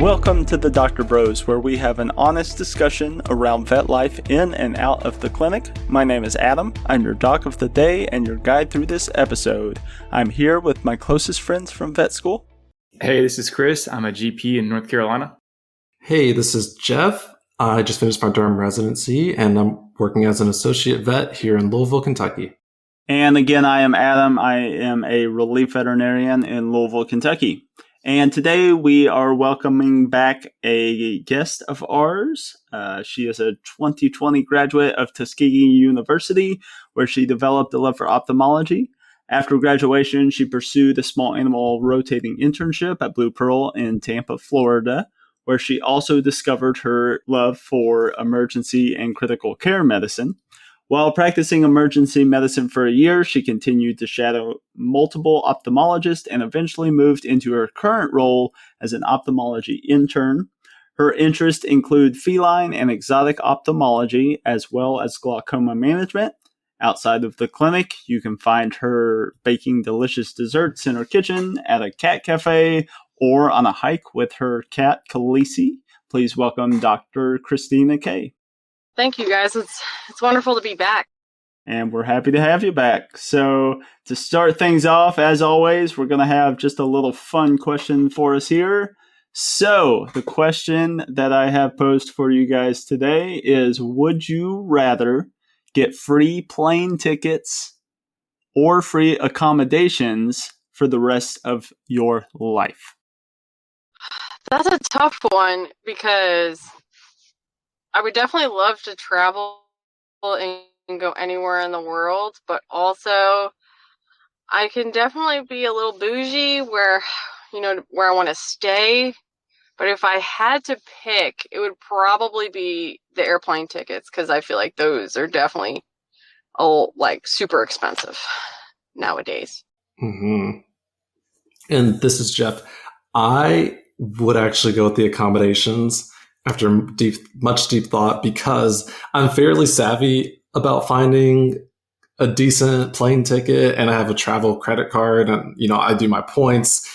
Welcome to the Dogtor Bros, where we have an honest discussion around vet life in and out of the clinic. My name is Adam. I'm your doc of the day and your guide through this episode. I'm here with my closest friends from vet school. Hey, this is Chris. I'm a GP in North Carolina. Hey, this is Jeff. I just finished my derm residency and I'm working as an associate vet here in Louisville, Kentucky. And again, I am Adam. I am a relief veterinarian in Louisville, Kentucky. And today we are welcoming back a guest of ours. She is a 2020 graduate of Tuskegee University, where she developed a love for ophthalmology. After graduation, she pursued a small animal rotating internship at Blue Pearl in Tampa, Florida, where she also discovered her love for emergency and critical care medicine. While practicing emergency medicine for a year, she continued to shadow multiple ophthalmologists and eventually moved into her current role as an ophthalmology intern. Her interests include feline and exotic ophthalmology, as well as glaucoma management. Outside of the clinic, you can find her baking delicious desserts in her kitchen, at a cat cafe, or on a hike with her cat, Khaleesi. Please welcome Dr. Christina Kaye. Thank you, guys. It's wonderful to be back. And we're happy to have you back. So to start things off, as always, we're going to have just a little fun question for us here. So the question that I have posed for you guys today is, would you rather get free plane tickets or free accommodations for the rest of your life? That's a tough one because I would definitely love to travel and go anywhere in the world, but also I can definitely be a little bougie where I want to stay. But if I had to pick, it would probably be the airplane tickets because I feel like those are definitely super expensive nowadays. Mm-hmm. And this is Jeff. I would actually go with the accommodations after much deep thought, because I'm fairly savvy about finding a decent plane ticket, and I have a travel credit card, and I do my points,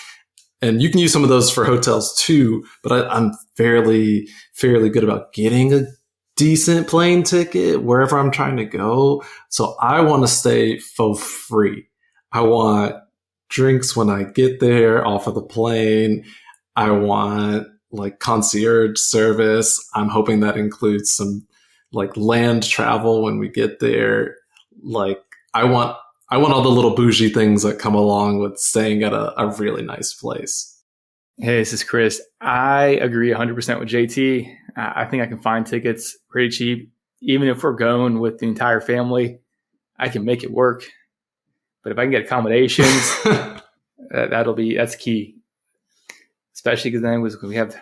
and you can use some of those for hotels too. But I'm fairly good about getting a decent plane ticket wherever I'm trying to go. So I want to stay for free. I want drinks when I get there off of the plane. I want concierge service. I'm hoping that includes some land travel when we get there. I want all the little bougie things that come along with staying at a really nice place. Hey, this is Chris. I agree 100% with JT. I think I can find tickets pretty cheap. Even if we're going with the entire family, I can make it work. But if I can get accommodations, that's key. Especially because then we have,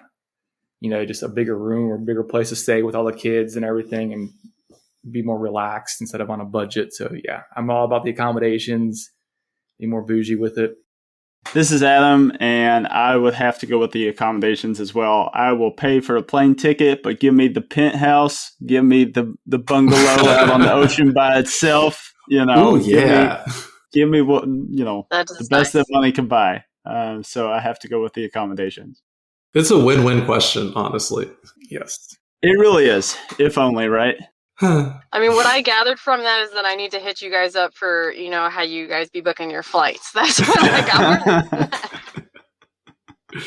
just a bigger room or a bigger place to stay with all the kids and everything, and be more relaxed instead of on a budget. So yeah, I'm all about the accommodations, be more bougie with it. This is Adam, and I would have to go with the accommodations as well. I will pay for a plane ticket, but give me the penthouse, give me the bungalow out on the ocean by itself. Ooh, yeah. Give me what the best that money can buy. So I have to go with the accommodations. It's a win-win question, honestly. Yes. It really is. If only, right? I mean, what I gathered from that is that I need to hit you guys up for, how you guys be booking your flights. That's what I got.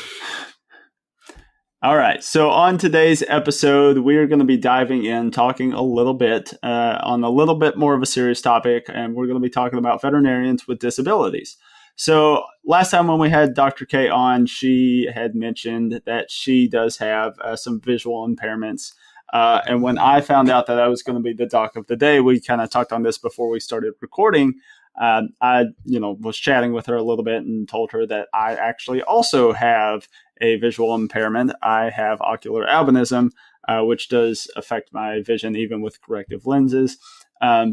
All right. So on today's episode, we're going to be diving in, talking a little bit on a little bit more of a serious topic, and we're going to be talking about veterinarians with disabilities. So last time when we had Dr. Kaye on, she had mentioned that she does have some visual impairments. And when I found out that I was going to be the doc of the day, we kind of talked on this before we started recording. I was chatting with her a little bit and told her that I actually also have a visual impairment. I have ocular albinism, which does affect my vision even with corrective lenses.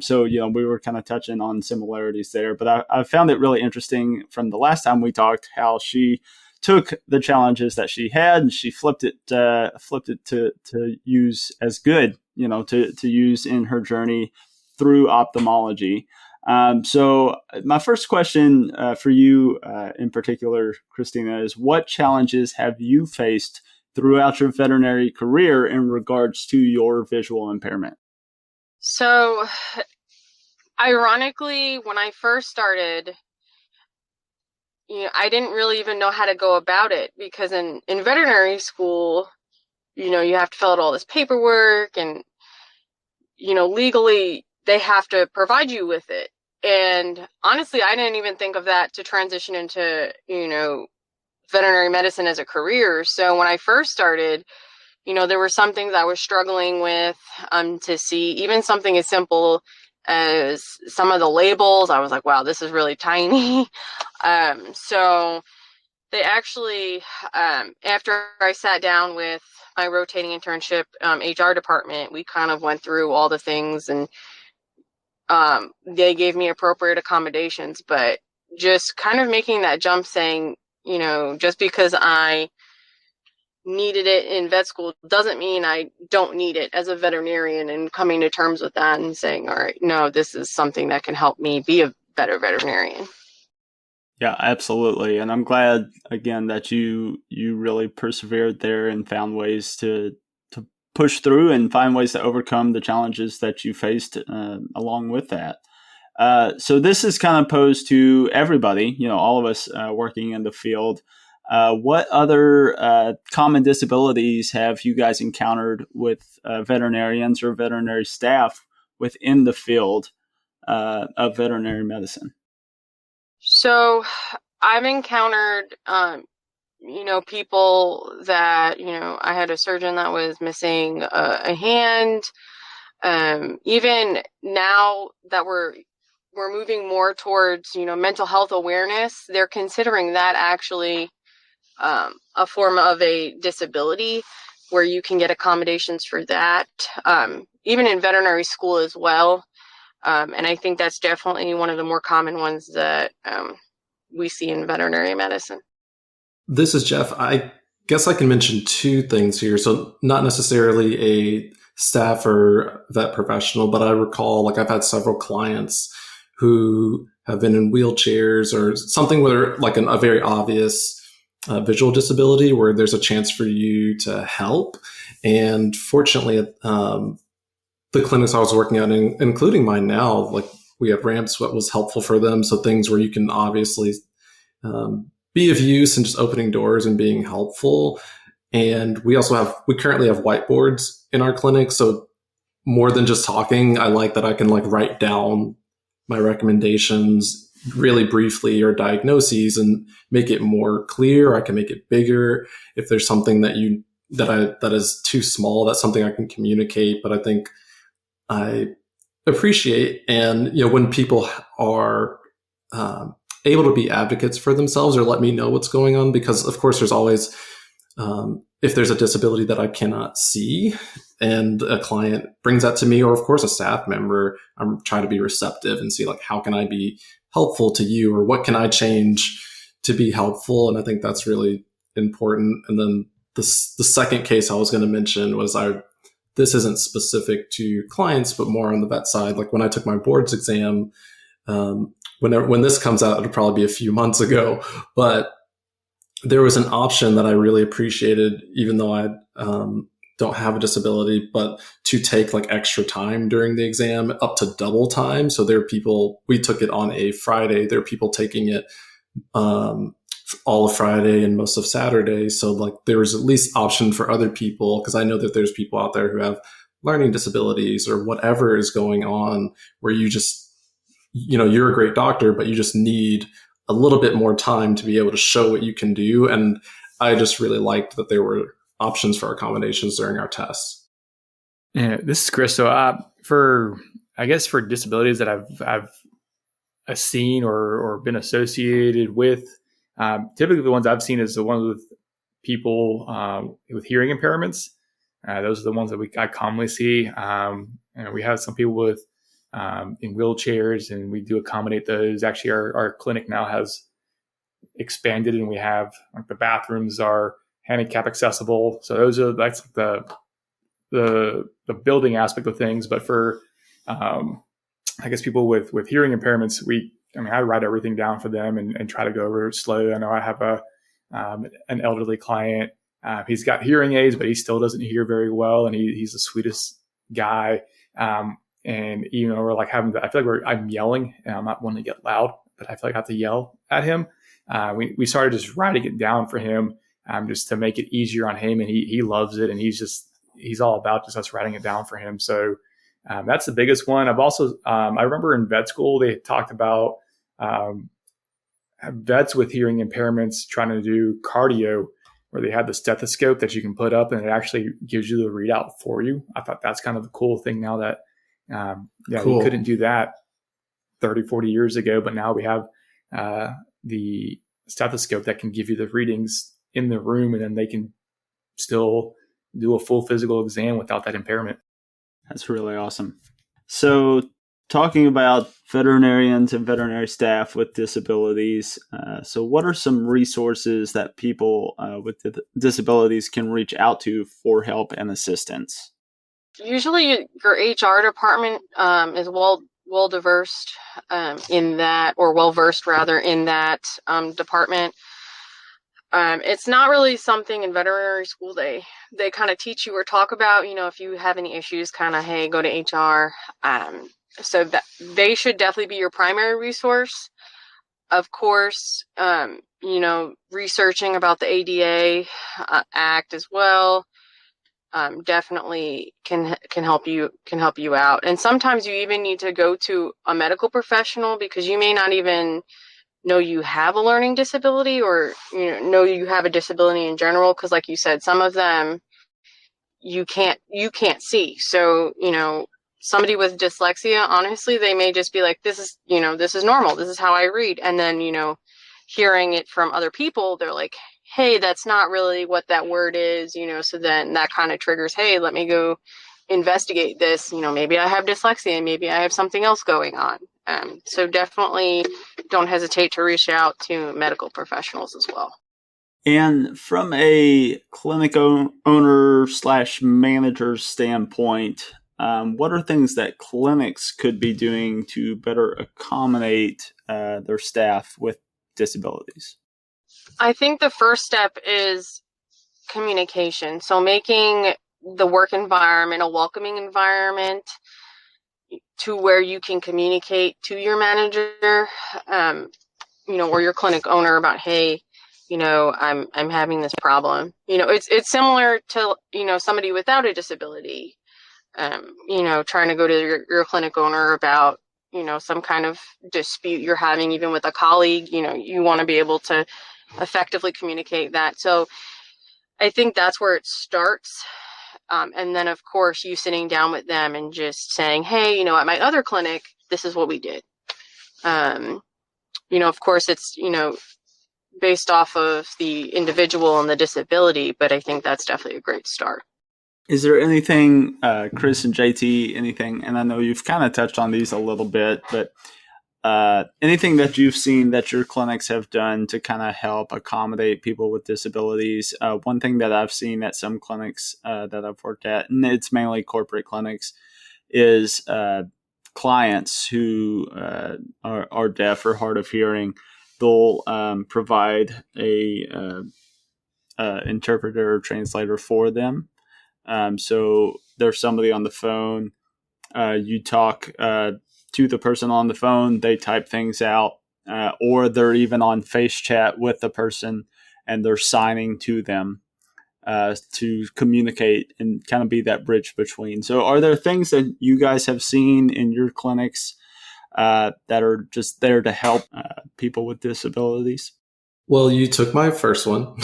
So we were kind of touching on similarities there, but I found it really interesting from the last time we talked how she took the challenges that she had and she flipped it to use as good, to use in her journey through ophthalmology. So my first question for you in particular, Christina, is what challenges have you faced throughout your veterinary career in regards to your visual impairment? So, ironically, when I first started, I didn't really even know how to go about it, because in veterinary school, you have to fill out all this paperwork, and, legally they have to provide you with it. And honestly, I didn't even think of that to transition into, veterinary medicine as a career. So when I first started, there were some things I was struggling with to see, even something as simple as some of the labels. I was like, wow, this is really tiny. So they actually, after I sat down with my rotating internship HR department, we kind of went through all the things, and they gave me appropriate accommodations. But just kind of making that jump, saying, just because I needed it in vet school doesn't mean I don't need it as a veterinarian, and coming to terms with that and saying, all right, no, this is something that can help me be a better veterinarian. Yeah, absolutely. And I'm glad again that you really persevered there and found ways to push through and find ways to overcome the challenges that you faced along with that. So this is kind of posed to everybody, all of us working in the field. What other common disabilities have you guys encountered with veterinarians or veterinary staff within the field of veterinary medicine? So I've encountered, people that, I had a surgeon that was missing a hand. Even now that we're moving more towards, mental health awareness, they're considering that actually a form of a disability, where you can get accommodations for that, even in veterinary school as well. And I think that's definitely one of the more common ones that we see in veterinary medicine. This is Jeff. I guess I can mention two things here. So not necessarily a staff or vet professional, but I recall I've had several clients who have been in wheelchairs or something where a very obvious visual disability where there's a chance for you to help. And fortunately, the clinics I was working at, including mine now, we have ramps, what was helpful for them. So things where you can obviously be of use and just opening doors and being helpful. And we currently have whiteboards in our clinic. So more than just talking, I like that I can write down my recommendations really briefly or diagnoses and make it more clear. I can make it bigger. If there's something that is too small, that's something I can communicate. But I think I appreciate, and when people are able to be advocates for themselves or let me know what's going on, because of course there's always if there's a disability that I cannot see and a client brings that to me, or of course a staff member, I'm trying to be receptive and see how can I be helpful to you, or what can I change to be helpful. And I think that's really important. And then the second case I was going to mention was this isn't specific to clients, but more on the vet side. When I took my boards exam, when this comes out, it'll probably be a few months ago, but there was an option that I really appreciated, even though I don't have a disability, but to take extra time during the exam, up to double time. So there are people, we took it on a Friday. There are people taking it all of Friday and most of Saturday. So there was at least option for other people, because I know that there's people out there who have learning disabilities or whatever is going on, where you just, you're a great doctor, but you just need a little bit more time to be able to show what you can do. And I just really liked that there were options for accommodations during our tests. Yeah, this is Chris. So for disabilities that I've seen or been associated with, typically the ones I've seen is the ones with people with hearing impairments. Those are the ones that I commonly see. We have some people with in wheelchairs, and we do accommodate those. Actually, our clinic now has expanded, and we have the bathrooms are handicap accessible. So that's the building aspect of things. But for people with hearing impairments, I write everything down for them and try to go over it slow. I know I have an elderly client He's got hearing aids, but he still doesn't hear very well, and he's the sweetest guy. And we're like I feel like I'm yelling, and I'm not wanting to get loud, but I feel like I have to yell at him. We started just writing it down for him, just to make it easier on him, and he loves it, and he's all about just us writing it down for him. So that's the biggest one. I've also I remember in vet school they talked about vets with hearing impairments trying to do cardio, where they had the stethoscope that you can put up and it actually gives you the readout for you. I thought that's kind of a cool thing now that, cool. You couldn't do that 30, 40 years ago, but now we have the stethoscope that can give you the readings in the room, and then they can still do a full physical exam without that impairment. That's really awesome. So talking about veterinarians and veterinary staff with disabilities, so what are some resources that people with disabilities can reach out to for help and assistance? Usually your HR department is well versed in that department. It's not really something in veterinary school they kind of teach you or talk about. If you have any issues, kind of, hey, go to HR. So that they should definitely be your primary resource. Of course, researching about the ADA Act as well definitely can help you out. And sometimes you even need to go to a medical professional, because you may not even know you have a learning disability, or know you have a disability in general, because like you said, some of them you can't see. So somebody with dyslexia, honestly, they may just be like, this is normal, this is how I read. And then hearing it from other people, they're like, hey, that's not really what that word is. So then that kind of triggers, hey, let me go investigate this. Maybe I have dyslexia, maybe I have something else going on. So definitely don't hesitate to reach out to medical professionals as well. And from a clinic owner / manager standpoint, what are things that clinics could be doing to better accommodate their staff with disabilities? I think the first step is communication. So making the work environment a welcoming environment to where you can communicate to your manager, or your clinic owner about, hey, I'm having this problem. It's similar to, somebody without a disability, trying to go to your clinic owner about, some kind of dispute you're having, even with a colleague. You want to be able to effectively communicate that. So I think that's where it starts. And then, of course, you sitting down with them and just saying, hey, at my other clinic, this is what we did. Of course, it's, based off of the individual and the disability, but I think that's definitely a great start. Is there anything, Chris and JT, anything, and I know you've kind of touched on these a little bit, but anything that you've seen that your clinics have done to kind of help accommodate people with disabilities? One thing that I've seen at some clinics that I've worked at, and it's mainly corporate clinics, is clients who are deaf or hard of hearing. They'll provide a interpreter or translator for them. So there's somebody on the phone. You talk to the person on the phone, they type things out, or they're even on face chat with the person and they're signing to them to communicate and kind of be that bridge between. So are there things that you guys have seen in your clinics that are just there to help people with disabilities? Well, you took my first one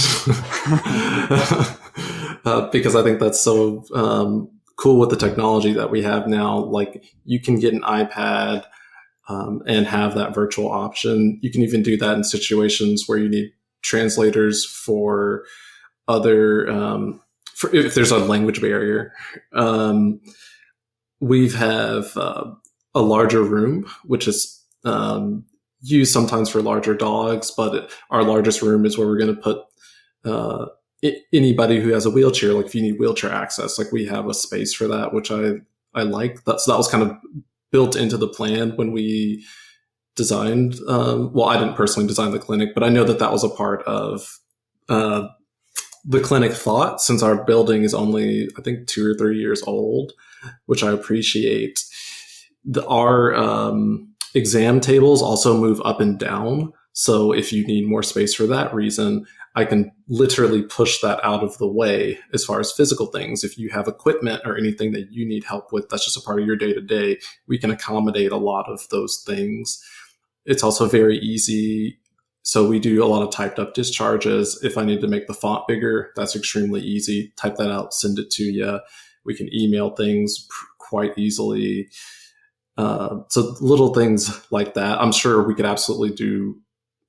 because I think that's so cool with the technology that we have now. Like, you can get an iPad and have that virtual option. You can even do that in situations where you need translators for other, if there's a language barrier. We have a larger room, which is used sometimes for larger dogs, but our largest room is where we're going to put anybody who has a wheelchair. Like, if you need wheelchair access, like, we have a space for that, which I like. So that was kind of built into the plan when we designed. Well, I didn't personally design the clinic, but I know that was a part of the clinic thought, since our building is only, I think, 2 or 3 years old, which I appreciate. Our exam tables also move up and down. So if you need more space for that reason, I can literally push that out of the way as far as physical things. If you have equipment or anything that you need help with, that's just a part of your day to day, we can accommodate a lot of those things. It's also very easy. So we do a lot of typed up discharges. If I need to make the font bigger, that's extremely easy. Type that out, send it to you. We can email things quite easily. So little things like that. I'm sure we could absolutely do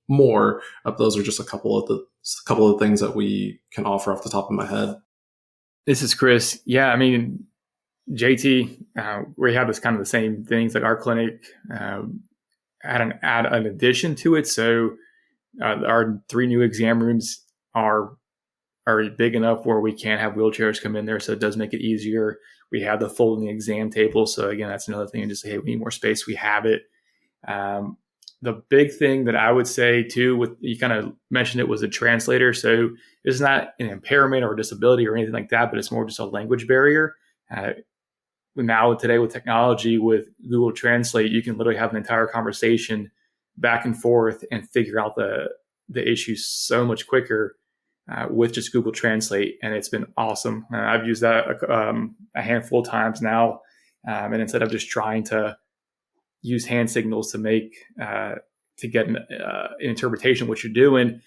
more. Those are just a couple of things that we can offer off the top of my head. This is Chris. Yeah, I mean, JT, we have this kind of the same things. Like our clinic add an addition to it. So our 3 new exam rooms are big enough where we can have wheelchairs come in there. So it does make it easier. We have the folding exam table. So again, that's another thing. Just say, hey, we need more space. We have it. The big thing that I would say too, with you kind of mentioned it, was a translator. So it's not an impairment or a disability or anything like that, but it's more just a language barrier. Now today with technology, with Google Translate, you can literally have an entire conversation back and forth and figure out the issues so much quicker with just Google Translate. And it's been awesome. I've used that a handful of times now. And instead of just trying to use hand signals to make to get an interpretation of what you're doing,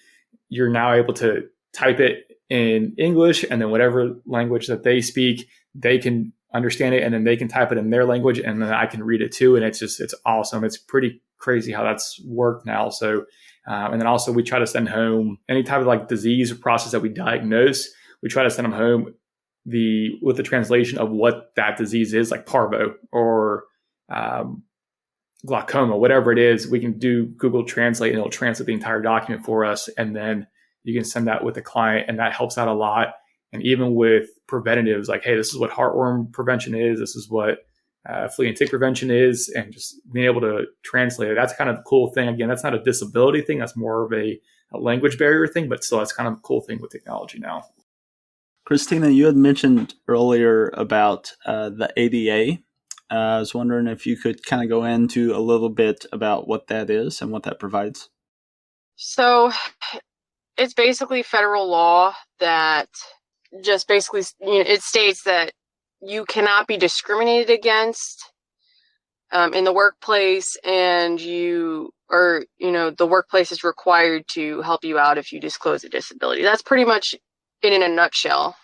you're now able to type it in English, and then whatever language that they speak, they can understand it, and then they can type it in their language, and then I can read it too. And it's awesome. It's pretty crazy how that's worked now. So and then also we try to send home any type of like disease or process that we diagnose. We try to send them home with the translation of what that disease is, like parvo or glaucoma, whatever it is. We can do Google Translate and it'll translate the entire document for us. And then you can send that with the client, and that helps out a lot. And even with preventatives, like, hey, this is what heartworm prevention is. This is what flea and tick prevention is. And just being able to translate it. That's kind of the cool thing. Again, that's not a disability thing. That's more of a language barrier thing, but still that's kind of a cool thing with technology now. Christina, you had mentioned earlier about the ADA. I was wondering if you could kind of go into a little bit about what that is and what that provides. So it's basically federal law that just basically, it states that you cannot be discriminated against in the workplace, and the workplace is required to help you out if you disclose a disability. That's pretty much it in a nutshell.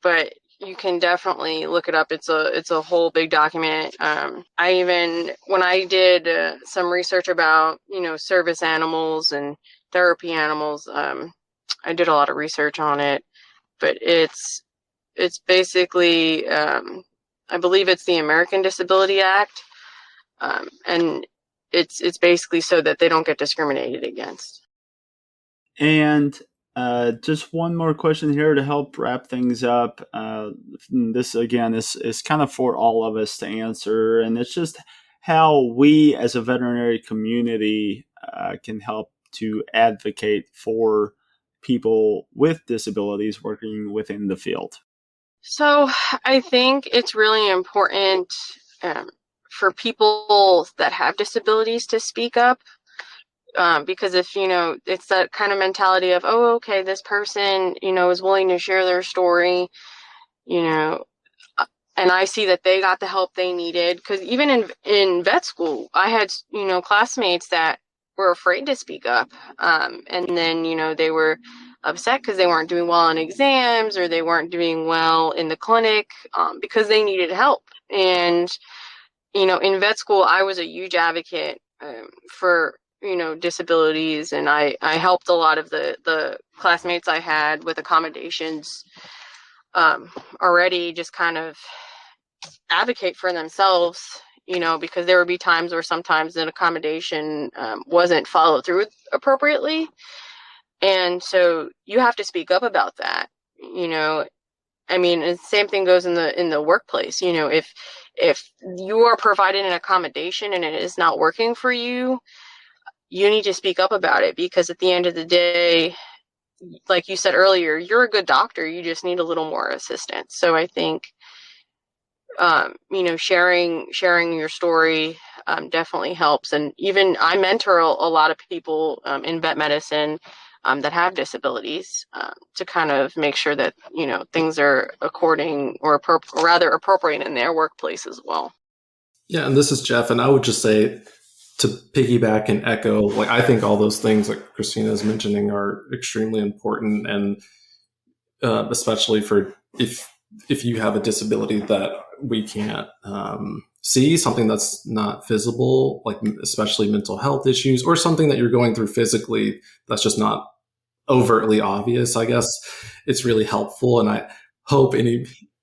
But you can definitely look it up. It's a whole big document. When I did some research about, service animals and therapy animals, I did a lot of research on it, but it's basically, I believe it's the American Disability Act. And it's basically so that they don't get discriminated against. And just one more question here to help wrap things up. This, again, is kind of for all of us to answer. And it's just how we as a veterinary community can help to advocate for people with disabilities working within the field. So I think it's really important for people that have disabilities to speak up. Because if, it's that kind of mentality of, oh, okay, this person, is willing to share their story, and I see that they got the help they needed. Because even in vet school, I had, classmates that were afraid to speak up. And then, they were upset because they weren't doing well on exams, or they weren't doing well in the clinic because they needed help. And, in vet school, I was a huge advocate for disabilities, and I helped a lot of the classmates I had with accommodations already, just kind of advocate for themselves, because there would be times where sometimes an accommodation wasn't followed through appropriately. And so you have to speak up about that, I mean, the same thing goes in the workplace. If you are provided an accommodation and it is not working for you, you need to speak up about it, because at the end of the day, like you said earlier, you're a good doctor. You just need a little more assistance. So I think, sharing your story definitely helps. And even I mentor a lot of people in vet medicine that have disabilities to kind of make sure that, things are according or rather appropriate in their workplace as well. Yeah, and this is Jeff, and I would just say, to piggyback and echo, like, I think all those things like Christina is mentioning are extremely important, and especially for if you have a disability that we can't see, something that's not visible, like especially mental health issues, or something that you're going through physically that's just not overtly obvious, I guess it's really helpful. And I hope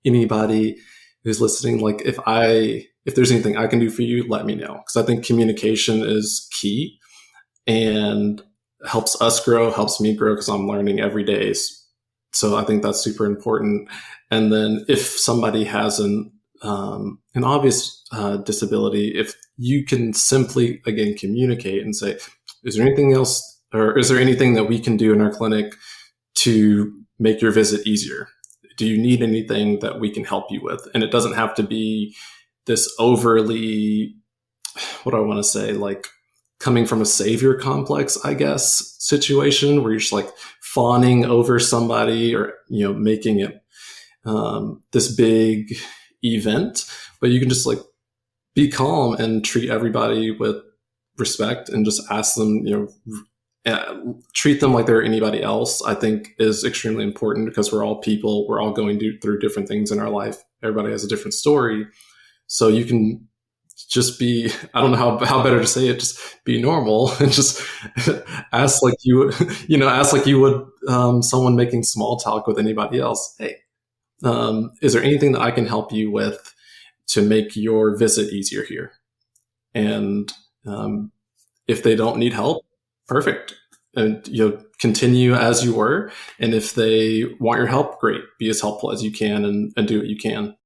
anybody who's listening, like, if there's anything I can do for you, let me know, because I think communication is key and helps us grow, helps me grow, because I'm learning every day. So I think that's super important. And then if somebody has an obvious disability, if you can simply, again, communicate and say, is there anything else, or is there anything that we can do in our clinic to make your visit easier? Do you need anything that we can help you with? And it doesn't have to be this overly, what do I want to say, like coming from a savior complex, I guess, situation where you're just like fawning over somebody, or, making it this big event. But you can just like be calm and treat everybody with respect and just ask them, treat them like they're anybody else, I think is extremely important, because we're all people. We're all going through different things in our life. Everybody has a different story. So you can just be, I don't know how better to say it, just be normal and just ask like you would someone making small talk with anybody else. Hey, is there anything that I can help you with to make your visit easier here? And if they don't need help, perfect. And continue as you were. And if they want your help, great. Be as helpful as you can and do what you can.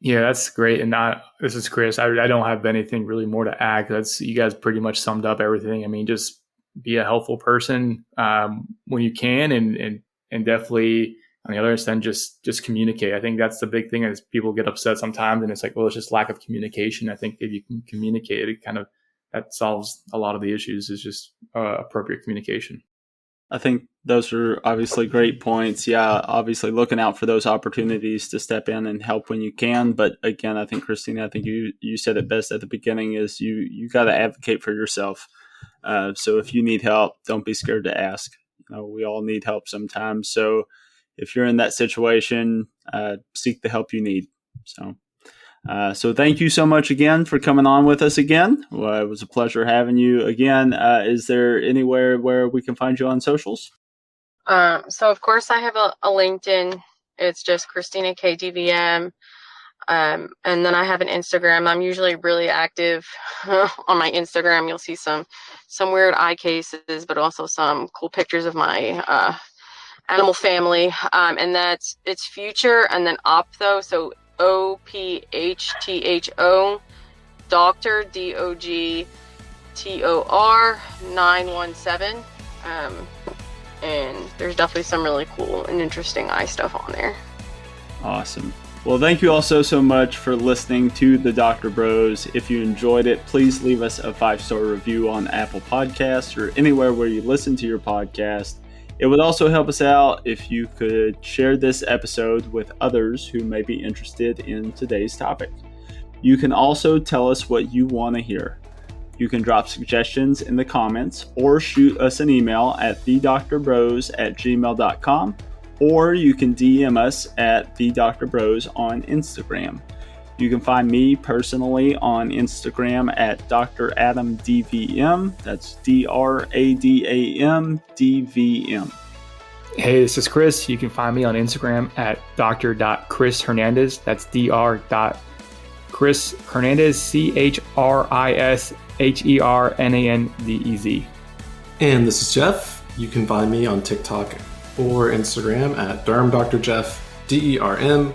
Yeah, that's great. And this is Chris. I don't have anything really more to add. You guys pretty much summed up everything. I mean, just be a helpful person when you can, and definitely on the other end, just communicate. I think that's the big thing, is people get upset sometimes, and it's like, well, it's just lack of communication. I think if you can communicate, that solves a lot of the issues. Is just appropriate communication. I think those are obviously great points. Yeah, obviously looking out for those opportunities to step in and help when you can. But again, I think, Christina, you said it best at the beginning, is you got to advocate for yourself. So if you need help, don't be scared to ask. We all need help sometimes. So if you're in that situation, seek the help you need. So thank you so much again for coming on with us again. Well, it was a pleasure having you again. Is there anywhere where we can find you on socials? So of course I have a LinkedIn. It's just Christina Kaye DVM. And then I have an Instagram. I'm usually really active on my Instagram. You'll see some weird eye cases, but also some cool pictures of my animal family. And it's Future and then Optho. So OPHTHO, Dogtor, DOGTOR 917. And there's definitely some really cool and interesting eye stuff on there. Awesome. Well, thank you all so much for listening to the Dogtor Bros. If you enjoyed it, please leave us a 5-star review on Apple Podcasts or anywhere where you listen to your podcast. It would also help us out if you could share this episode with others who may be interested in today's topic. You can also tell us what you want to hear. You can drop suggestions in the comments or shoot us an email at thedoctorbros@gmail.com, or you can DM us at thedoctorbros on Instagram. You can find me personally on Instagram at Dr. Adam DVM. That's DRADAMDVM. Hey, this is Chris. You can find me on Instagram at dr.chrishernandez. That's dr.Chris Hernandez, CHRISHERNANDEZ. And this is Jeff. You can find me on TikTok or Instagram at DermDrJeff, DermDogtorJeff.